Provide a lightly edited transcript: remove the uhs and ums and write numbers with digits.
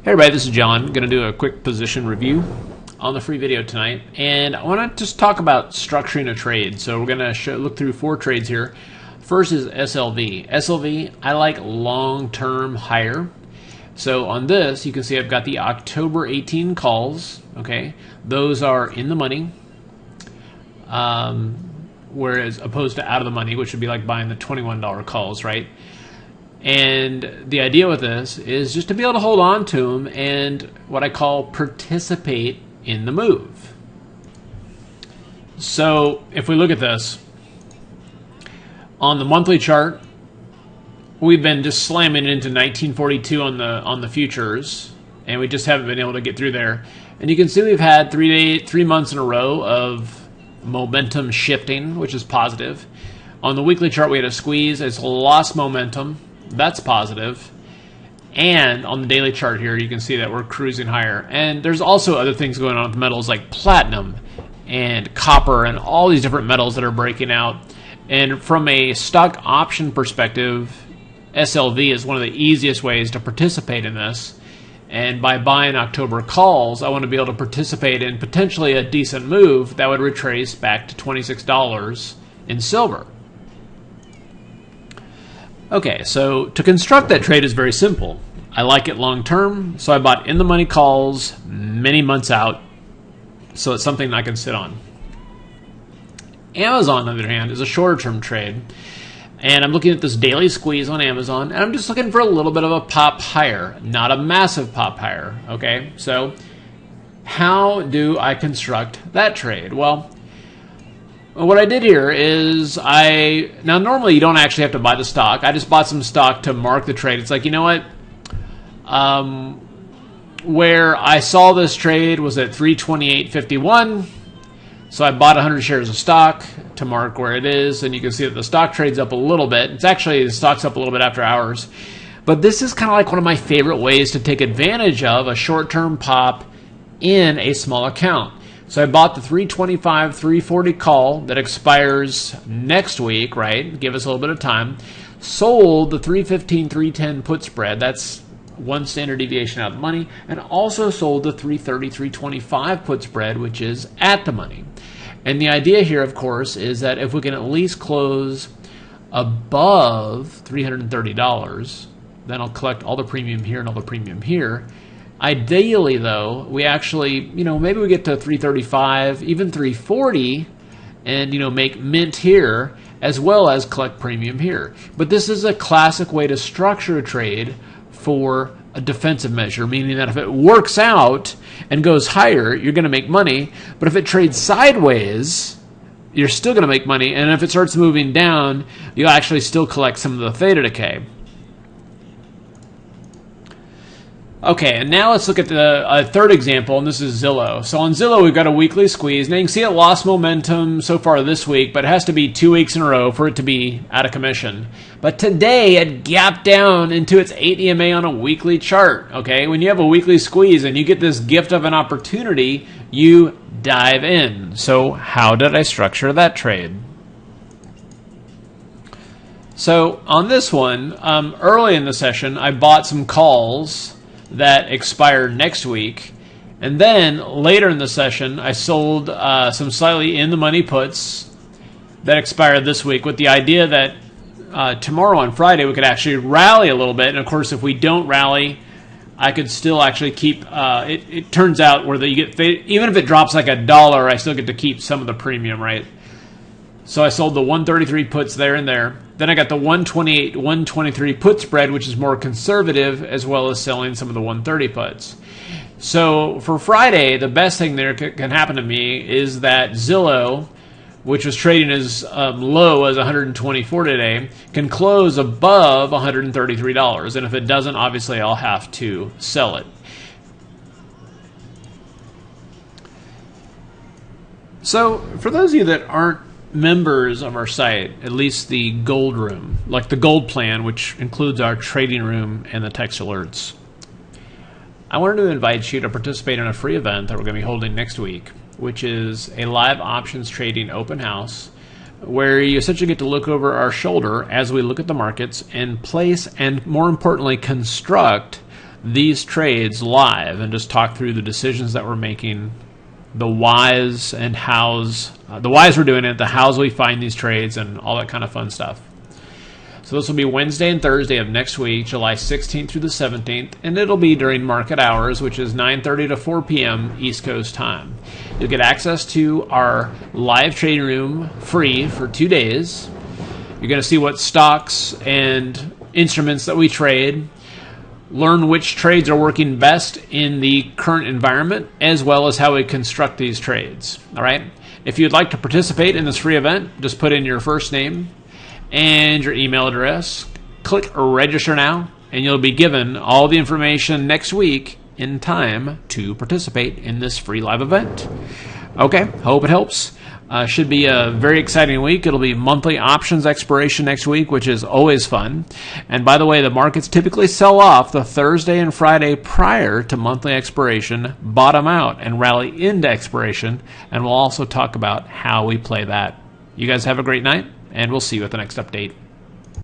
Hey everybody, this is John. I'm going to do a quick position review on the free video tonight, and I want to just talk about structuring a trade. So we're going to look through 4 trades here. First is SLV. SLV, I like long-term higher. So on this, you can see I've got the October 18 calls. Okay, those are in the money, whereas opposed to out of the money, which would be like buying the $21 calls, right? And the idea with this is just to be able to hold on to them and what I call participate in the move. So if we look at this, on the monthly chart, we've been just slamming into 1942 on the futures, and we just haven't been able to get through there. And you can see we've had 3 months in a row of momentum shifting, which is positive. On the weekly chart, we had a squeeze. It's lost momentum. That's positive. And on the daily chart here, you can see that we're cruising higher. And there's also other things going on with metals like platinum and copper and all these different metals that are breaking out. And from a stock option perspective, SLV is one of the easiest ways to participate in this. And by buying October calls, I want to be able to participate in potentially a decent move that would retrace back to $26 in silver. Okay, so to construct that trade is very simple. I like it long term, so I bought in the money calls many months out, so it's something I can sit on. Amazon, on the other hand, is a shorter term trade, and I'm looking at this daily squeeze on Amazon, and I'm just looking for a little bit of a pop higher, not a massive pop higher. Okay, so how do I construct that trade? Well, what I did here is now normally you don't actually have to buy the stock. I just bought some stock to mark the trade. It's like, you know what? Where I saw this trade was at 328.51. So I bought 100 shares of stock to mark where it is. And you can see that the stock trade's up a little bit. It's actually, the stock's up a little bit after hours. But this is kind of like one of my favorite ways to take advantage of a short-term pop in a small account. So I bought the 325, 340 call that expires next week, right? Give us a little bit of time. Sold the 315, 310 put spread. That's one standard deviation out of the money. And also sold the 330, 325 put spread, which is at the money. And the idea here, of course, is that if we can at least close above $330, then I'll collect all the premium here and all the premium here. Ideally, though, we actually, maybe we get to 335, even 340, and, make mint here, as well as collect premium here. But this is a classic way to structure a trade for a defensive measure, meaning that if it works out and goes higher, you're going to make money. But if it trades sideways, you're still going to make money. And if it starts moving down, you'll actually still collect some of the theta decay. Okay, and now let's look at the third example, and this is Zillow. So on Zillow, we've got a weekly squeeze. Now you can see it lost momentum so far this week, but it has to be 2 weeks in a row for it to be out of commission. But today, it gapped down into its 8 EMA on a weekly chart. Okay, when you have a weekly squeeze and you get this gift of an opportunity, you dive in. So how did I structure that trade? So on this one, early in the session, I bought some calls that expired next week, and then later in the session I sold some slightly in the money puts that expired this week, with the idea that tomorrow on Friday we could actually rally a little bit. And of course, if we don't rally, I could still actually keep it turns out where you get, even if it drops like $1, I still get to keep some of the premium, right? So I sold the 133 puts there and there. Then I got the 128, 123 put spread, which is more conservative, as well as selling some of the 130 puts. So for Friday, the best thing there can happen to me is that Zillow, which was trading as low as 124 today, can close above $133. And if it doesn't, obviously I'll have to sell it. So for those of you that aren't members of our site, at least the gold room, like the gold plan, which includes our trading room and the text alerts, I wanted to invite you to participate in a free event that we're going to be holding next week, which is a live options trading open house where you essentially get to look over our shoulder as we look at the markets and place and, more importantly, construct these trades live and just talk through the decisions that we're making, the whys and hows. The whys we're doing it, the hows we find these trades, and all that kind of fun stuff. So this will be Wednesday and Thursday of next week, July 16th through the 17th, and it'll be during market hours, which is 9:30 to 4 p.m. East Coast time. You'll get access to our live trading room free for 2 days. You're going to see what stocks and instruments that we trade, learn which trades are working best in the current environment, as well as how we construct these trades. All right? If you'd like to participate in this free event, just put in your first name and your email address. Click register now, and you'll be given all the information next week in time to participate in this free live event. Okay, hope it helps. Should be a very exciting week. It'll be monthly options expiration next week, which is always fun. And by the way, the markets typically sell off the Thursday and Friday prior to monthly expiration, bottom out, and rally into expiration. And we'll also talk about how we play that. You guys have a great night, and we'll see you at the next update.